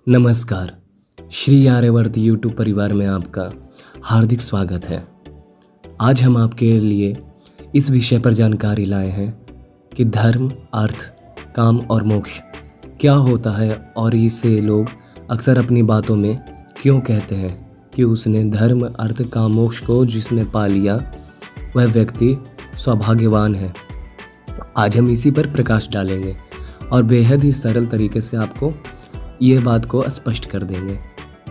नमस्कार। श्री आर्यवर्त यूट्यूब परिवार में आपका हार्दिक स्वागत है। आज हम आपके लिए इस विषय पर जानकारी लाए हैं कि धर्म, अर्थ, काम और मोक्ष क्या होता है और इसे लोग अक्सर अपनी बातों में क्यों कहते हैं कि उसने धर्म, अर्थ, काम, मोक्ष को जिसने पा लिया वह व्यक्ति सौभाग्यवान है। आज हम इसी पर प्रकाश डालेंगे और बेहद ही सरल तरीके से आपको ये बात को स्पष्ट कर देंगे।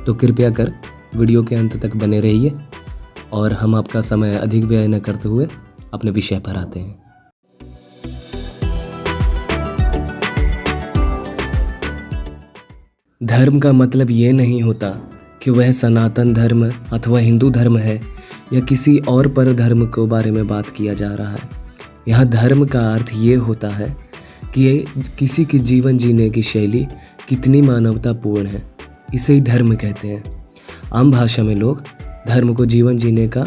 तो कृपया कर वीडियो के अंत तक बने रहिए और हम आपका समय अधिक व्यय न करते हुए अपने विषय पर आते हैं। धर्म का मतलब ये नहीं होता कि वह सनातन धर्म अथवा हिंदू धर्म है या किसी और पर धर्म के बारे में बात किया जा रहा है। यहाँ धर्म का अर्थ ये होता है कि ये किसी की जीवन जीने की शैली कितनी मानवतापूर्ण है, इसे ही धर्म कहते हैं। आम भाषा में लोग धर्म को जीवन जीने का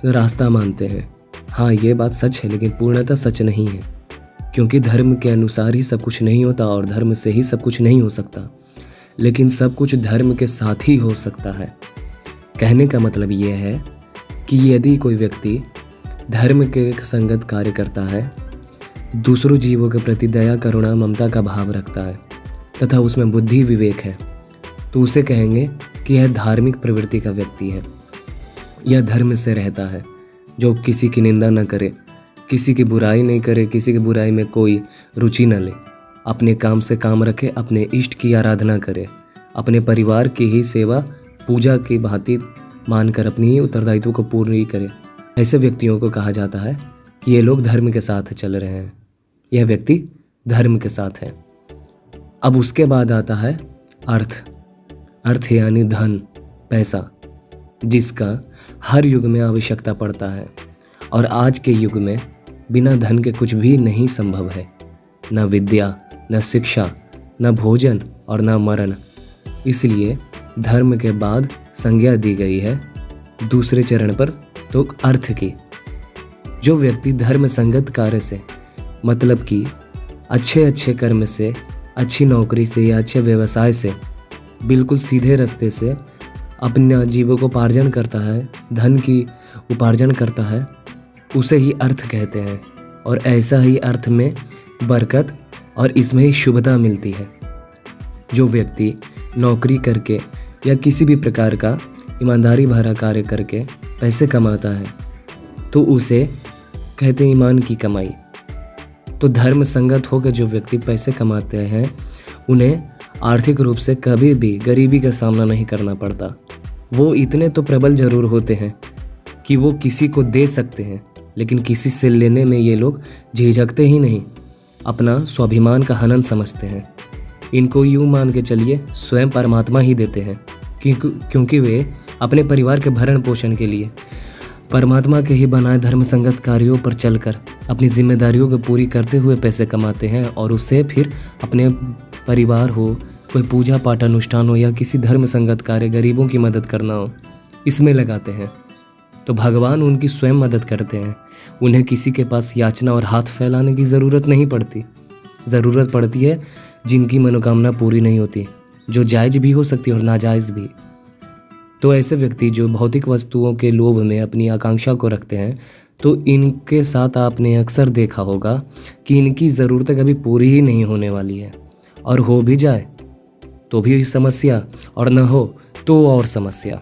रास्ता मानते हैं। हाँ, ये बात सच है, लेकिन पूर्णतः सच नहीं है, क्योंकि धर्म के अनुसार ही सब कुछ नहीं होता और धर्म से ही सब कुछ नहीं हो सकता, लेकिन सब कुछ धर्म के साथ ही हो सकता है। कहने का मतलब ये है कि यदि कोई व्यक्ति धर्म के संगत कार्य करता है, दूसरों जीवों के प्रति दया, करुणा, ममता का भाव रखता है तथा उसमें बुद्धि, विवेक है, तो उसे कहेंगे कि यह धार्मिक प्रवृत्ति का व्यक्ति है। यह धर्म से रहता है, जो किसी की निंदा न करे, किसी की बुराई नहीं करे, किसी की बुराई में कोई रुचि न ले, अपने काम से काम रखे, अपने इष्ट की आराधना करे, अपने परिवार की ही सेवा पूजा की भांति मानकर अपनी ही उत्तरदायित्व को पूर्ण ही करे। ऐसे व्यक्तियों को कहा जाता है कि ये लोग धर्म के साथ चल रहे हैं, यह व्यक्ति धर्म के साथ है। अब उसके बाद आता है अर्थ। अर्थ यानी धन, पैसा, जिसका हर युग में आवश्यकता पड़ता है और आज के युग में बिना धन के कुछ भी नहीं संभव है। न विद्या, न शिक्षा, न भोजन और न मरण। इसलिए धर्म के बाद संज्ञा दी गई है दूसरे चरण पर, तो अर्थ की। जो व्यक्ति धर्म संगत कार्य से, मतलब कि अच्छे कर्म से, अच्छी नौकरी से या अच्छे व्यवसाय से, बिल्कुल सीधे रास्ते से अपने जीवकोपार्जन करता है, धन की उपार्जन करता है, उसे ही अर्थ कहते हैं। और ऐसा ही अर्थ में बरकत और इसमें ही शुभता मिलती है। जो व्यक्ति नौकरी करके या किसी भी प्रकार का ईमानदारी भरा कार्य करके पैसे कमाता है, तो उसे कहते हैं ईमान की कमाई। तो धर्म संगत होकर जो व्यक्ति पैसे कमाते हैं, उन्हें आर्थिक रूप से कभी भी गरीबी का सामना नहीं करना पड़ता। वो इतने तो प्रबल जरूर होते हैं कि वो किसी को दे सकते हैं, लेकिन किसी से लेने में ये लोग झिझकते ही नहीं, अपना स्वाभिमान का हनन समझते हैं। इनको यूँ मान के चलिए स्वयं परमात्मा ही देते हैं, क्योंकि वे अपने परिवार के भरण पोषण के लिए परमात्मा के ही बनाए धर्म संगत कार्यों पर चलकर अपनी जिम्मेदारियों को पूरी करते हुए पैसे कमाते हैं और उससे फिर अपने परिवार हो, कोई पूजा पाठ अनुष्ठान हो या किसी धर्म संगत कार्य, गरीबों की मदद करना हो, इसमें लगाते हैं। तो भगवान उनकी स्वयं मदद करते हैं। उन्हें किसी के पास याचना और हाथ फैलाने की ज़रूरत नहीं पड़ती। ज़रूरत पड़ती है जिनकी मनोकामना पूरी नहीं होती, जो जायज़ भी हो सकती है और नाजायज़ भी। तो ऐसे व्यक्ति जो भौतिक वस्तुओं के लोभ में अपनी आकांक्षा को रखते हैं, तो इनके साथ आपने अक्सर देखा होगा कि इनकी ज़रूरतें कभी पूरी ही नहीं होने वाली है, और हो भी जाए तो भी समस्या, और न हो तो और समस्या।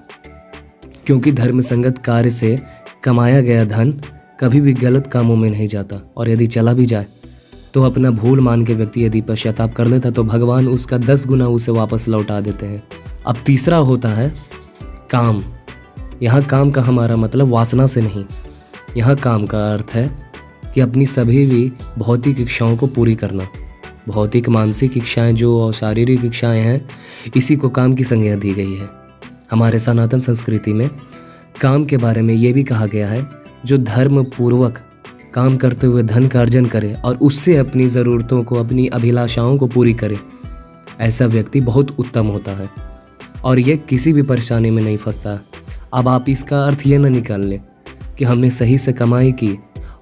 क्योंकि धर्म संगत कार्य से कमाया गया धन कभी भी गलत कामों में नहीं जाता, और यदि चला भी जाए तो अपना भूल मान के व्यक्ति यदि पश्चाताप कर लेता तो भगवान उसका 10 गुना उसे वापस लौटा देते हैं। अब तीसरा होता है काम। यहाँ काम का हमारा मतलब वासना से नहीं। यहाँ काम का अर्थ है कि अपनी सभी भी भौतिक इच्छाओं को पूरी करना। भौतिक, मानसिक इच्छाएं जो शारीरिक इच्छाएं हैं, इसी को काम की संज्ञा दी गई है। हमारे सनातन संस्कृति में काम के बारे में ये भी कहा गया है, जो धर्म पूर्वक काम करते हुए धन का अर्जन करे और उससे अपनी ज़रूरतों को, अपनी अभिलाषाओं को पूरी करे, ऐसा व्यक्ति बहुत उत्तम होता है और ये किसी भी परेशानी में नहीं फंसता। अब आप इसका अर्थ ये ना निकाल लें कि हमने सही से कमाई की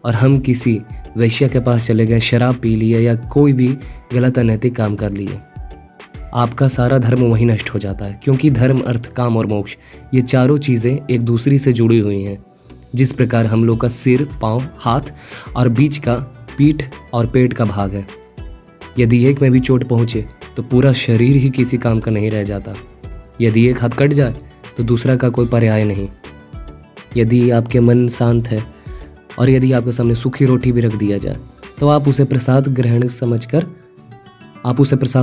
और हम किसी वेश्या के पास चले गए, शराब पी लिए या कोई भी गलत अनैतिक काम कर लिए। आपका सारा धर्म वहीं नष्ट हो जाता है, क्योंकि धर्म, अर्थ, काम और मोक्ष ये चारों चीज़ें एक दूसरी से जुड़ी हुई हैं। जिस प्रकार हम लोग का सिर, पाँव, हाथ और बीच का पीठ और पेट का भाग है, यदि एक में भी चोट पहुँचे तो पूरा शरीर ही किसी काम का नहीं रह जाता। यदि एक हाथ कट जाए तो दूसरा का कोई पर्याय नहीं। यदि आपके मन शांत है और यदि आपके सामने सूखी रोटी भी रख दिया जाए तो आप उसे प्रसाद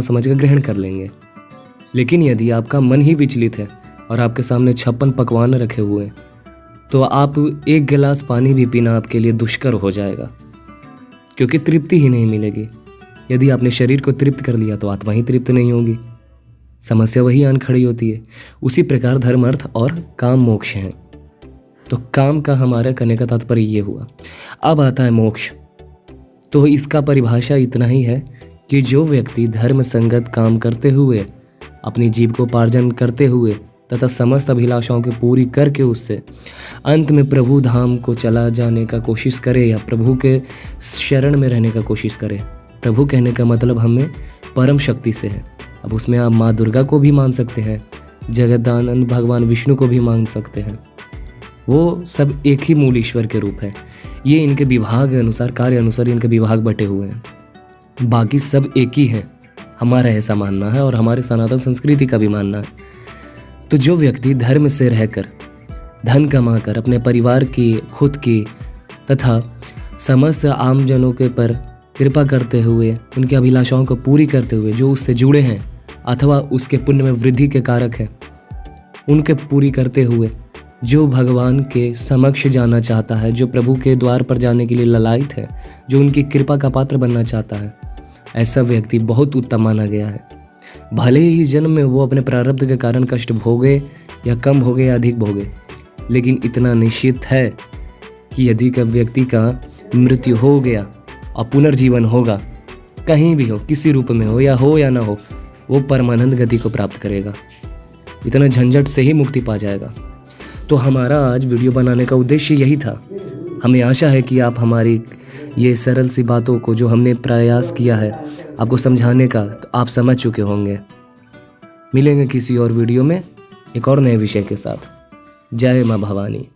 समझकर ग्रहण कर लेंगे। लेकिन यदि आपका मन ही विचलित है और आपके सामने 56 पकवान रखे हुए हैं तो आप एक गिलास पानी भी पीना आपके लिए दुष्कर हो जाएगा, क्योंकि तृप्ति ही नहीं मिलेगी। यदि आपने शरीर को तृप्त कर लिया तो आत्मा ही तृप्त नहीं होगी, समस्या वही आन खड़ी होती है। उसी प्रकार धर्म, अर्थ और काम मोक्ष हैं। तो काम का हमारा करने का तात्पर्य ये हुआ। अब आता है मोक्ष। तो इसका परिभाषा इतना ही है कि जो व्यक्ति धर्म संगत काम करते हुए, अपनी जीव को उपार्जन करते हुए तथा समस्त अभिलाषाओं को पूरी करके उससे अंत में प्रभु धाम को चला जाने का कोशिश करे या प्रभु के शरण में रहने का कोशिश करे। प्रभु कहने का मतलब हमें परम शक्ति से है। अब उसमें आप माँ दुर्गा को भी मान सकते हैं, जगदानंद भगवान विष्णु को भी मान सकते हैं। वो सब एक ही मूल ईश्वर के रूप है। ये इनके विभाग अनुसार, कार्य अनुसार इनके विभाग बटे हुए हैं। बाकी सब एक ही है, हमारा ऐसा मानना है और हमारे सनातन संस्कृति का भी मानना है। तो जो व्यक्ति धर्म से रहकर, धन कमाकर अपने परिवार की, खुद की तथा समस्त आमजनों के पर कृपा करते हुए, उनकी अभिलाषाओं को पूरी करते हुए, जो उससे जुड़े हैं अथवा उसके पुण्य में वृद्धि के कारक हैं, उनके पूरी करते हुए जो भगवान के समक्ष जाना चाहता है, जो प्रभु के द्वार पर जाने के लिए ललायित है, जो उनकी कृपा का पात्र बनना चाहता है, ऐसा व्यक्ति बहुत उत्तम माना गया है। भले ही इस जन्म में वो अपने प्रारब्ध के कारण कष्ट भोगे या कम भोगे या अधिक भोगे, लेकिन इतना निश्चित है कि यदि का व्यक्ति का मृत्यु हो गया और पुनर्जीवन होगा, कहीं भी हो, किसी रूप में हो या ना हो, वो परमानंद गति को प्राप्त करेगा। इतना झंझट से ही मुक्ति पा जाएगा। तो हमारा आज वीडियो बनाने का उद्देश्य यही था। हमें आशा है कि आप हमारी ये सरल सी बातों को, जो हमने प्रयास किया है आपको समझाने का, तो आप समझ चुके होंगे। मिलेंगे किसी और वीडियो में एक और नए विषय के साथ। जय माँ भवानी।